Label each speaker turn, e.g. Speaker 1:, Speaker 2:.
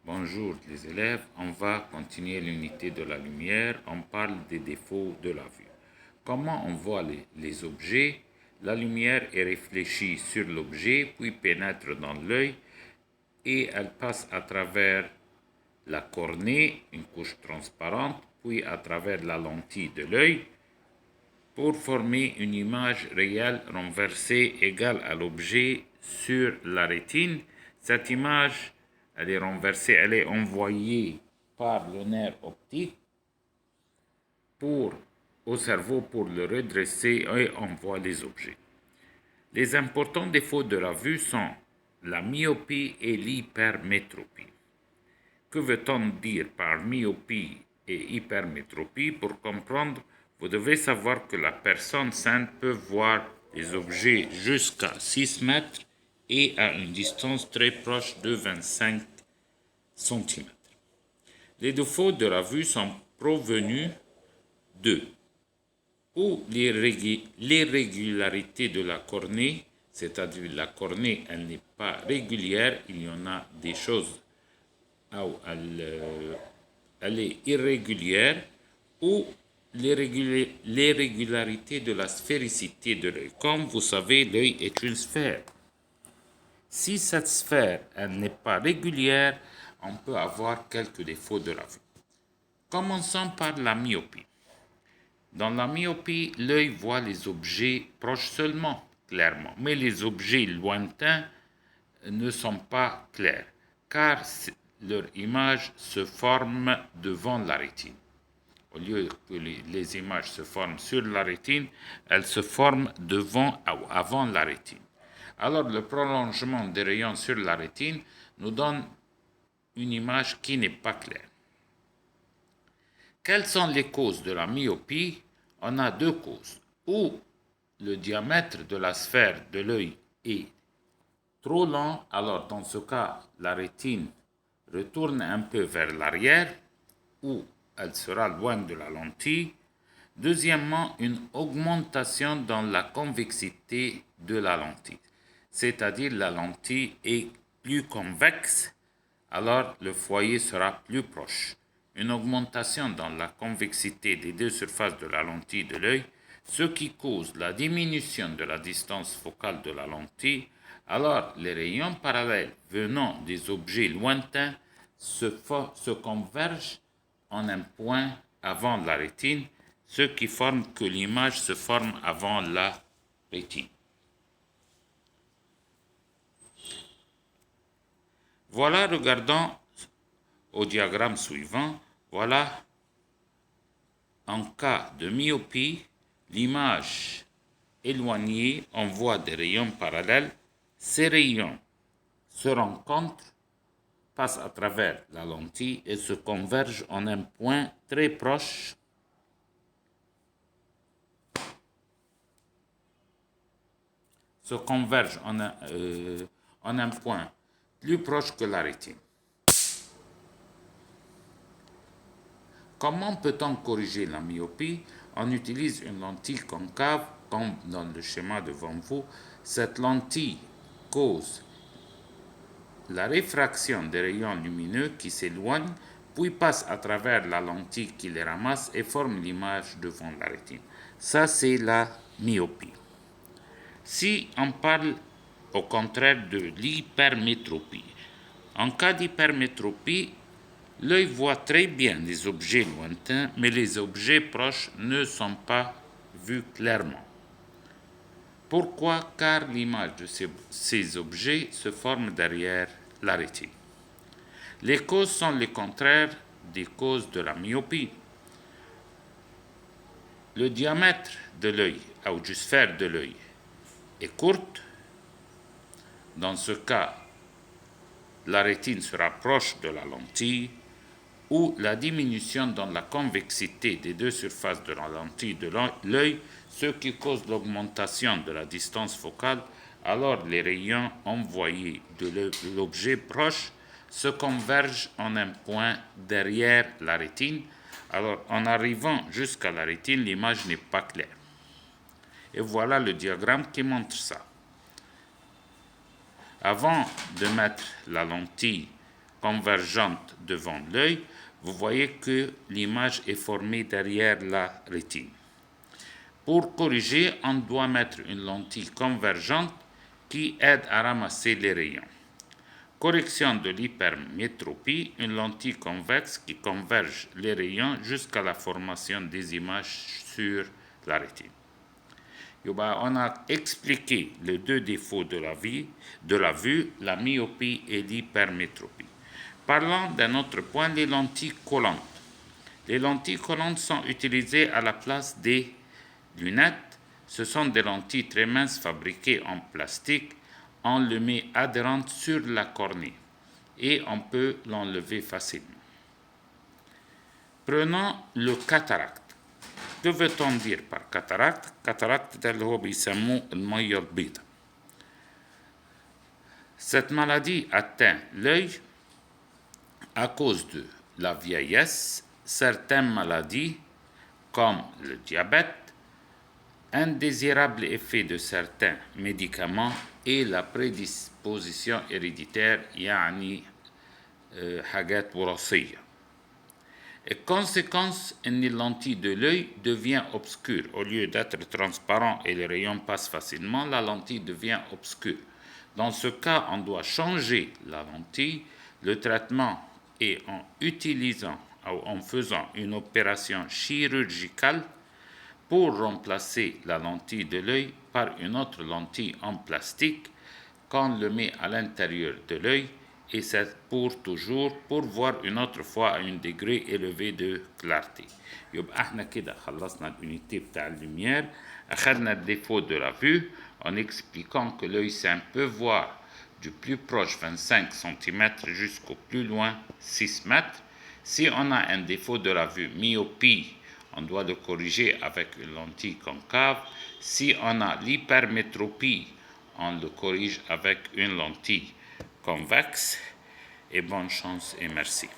Speaker 1: Bonjour les élèves, on va continuer l'unité de la lumière. On parle des défauts de la vue. Comment on voit les objets? La lumière est réfléchie sur l'objet, puis pénètre dans l'œil et elle passe à travers la cornée, une couche transparente, puis à travers la lentille de l'œil pour former une image réelle renversée égale à l'objet sur la rétine. Cette image, elle est renversée, elle est envoyée par le nerf optique au cerveau pour le redresser et on voit les objets. Les importants défauts de la vue sont la myopie et l'hypermétropie. Que veut-on dire par myopie et hypermétropie? Pour comprendre, vous devez savoir que la personne saine peut voir les objets jusqu'à 6 mètres et à une distance très proche de 25 cm. Les défauts de la vue sont provenus de ou l'irrégularité de la cornée, c'est-à-dire la cornée, elle n'est pas régulière, il y en a des choses où elle est irrégulière, ou l'irrégularité de la sphéricité de l'œil. Comme vous savez, l'œil est une sphère. Si cette sphère n'est pas régulière, on peut avoir quelques défauts de la vue. Commençons par la myopie. Dans la myopie, l'œil voit les objets proches seulement, clairement, mais les objets lointains ne sont pas clairs, car leur image se forme devant la rétine. Au lieu que les images se forment sur la rétine, elles se forment devant ou avant la rétine. Alors le prolongement des rayons sur la rétine nous donne une image qui n'est pas claire. Quelles sont les causes de la myopie? On a deux causes. Ou le diamètre de la sphère de l'œil est trop long, alors dans ce cas, la rétine retourne un peu vers l'arrière, ou elle sera loin de la lentille. Deuxièmement, une augmentation dans la convexité de la lentille, c'est-à-dire la lentille est plus convexe, alors le foyer sera plus proche. Une augmentation dans la convexité des deux surfaces de la lentille de l'œil, ce qui cause la diminution de la distance focale de la lentille, alors les rayons parallèles venant des objets lointains se convergent en un point avant la rétine, ce qui forme que l'image se forme avant la rétine. Voilà, regardons au diagramme suivant, voilà, en cas de myopie, l'image éloignée envoie des rayons parallèles. Ces rayons se rencontrent, passent à travers la lentille et se convergent en un point très proche en un point plus proche que la rétine. Comment peut-on corriger la myopie? On utilise une lentille concave, comme dans le schéma devant vous. Cette lentille cause la réfraction des rayons lumineux qui s'éloignent, puis passent à travers la lentille qui les ramasse et forme l'image devant la rétine. Ça, c'est la myopie. Si on parle au contraire de l'hypermétropie, en cas d'hypermétropie, l'œil voit très bien les objets lointains, mais les objets proches ne sont pas vus clairement. Pourquoi? Car l'image de ces objets se forme derrière la rétine. Les causes sont les contraires des causes de la myopie. Le diamètre de l'œil, ou du sphère de l'œil, est courte. Dans ce cas, la rétine sera proche de la lentille, ou la diminution dans la convexité des deux surfaces de la lentille de l'œil, ce qui cause l'augmentation de la distance focale, alors les rayons envoyés de l'objet proche se convergent en un point derrière la rétine. Alors en arrivant jusqu'à la rétine, l'image n'est pas claire. Et voilà le diagramme qui montre ça. Avant de mettre la lentille convergente devant l'œil, vous voyez que l'image est formée derrière la rétine. Pour corriger, on doit mettre une lentille convergente qui aide à ramasser les rayons. Correction de l'hypermétropie, une lentille convexe qui converge les rayons jusqu'à la formation des images sur la rétine. On a expliqué les deux défauts de la vue, la myopie et l'hypermétropie. Parlons d'un autre point, les lentilles collantes. Les lentilles collantes sont utilisées à la place des lunettes. Ce sont des lentilles très minces fabriquées en plastique. On les met adhérentes sur la cornée et on peut l'enlever facilement. Prenons le cataracte. Que veut-on dire par cataracte؟ cataracte ده اللي هو بيسموه المية البيضاء. Cette maladie atteint l'œil à cause de la vieillesse, certaines maladies comme le diabète, indésirable effet de certains médicaments et la prédisposition héréditaire يعني حاجات وراثية. Et conséquence, une lentille de l'œil devient obscure. Au lieu d'être transparent et les rayons passent facilement, la lentille devient obscure. Dans ce cas, on doit changer la lentille. Le traitement est en faisant une opération chirurgicale pour remplacer la lentille de l'œil par une autre lentille en plastique qu'on le met à l'intérieur de l'œil. Et c'est pour toujours pour voir une autre fois à un degré élevé de clarté. يبقى احنا كده خلصنا الunité بتاع lumière. أخذنا le défaut de la vue en expliquant que l'œil sain peut voir du plus proche 25 cm jusqu'au plus loin 6 mètres. Si on a un défaut de la vue, myopie, on doit le corriger avec une lentille concave. Si on a l'hypermétropie, on le corrige avec une lentille convexe. Et bonne chance et merci.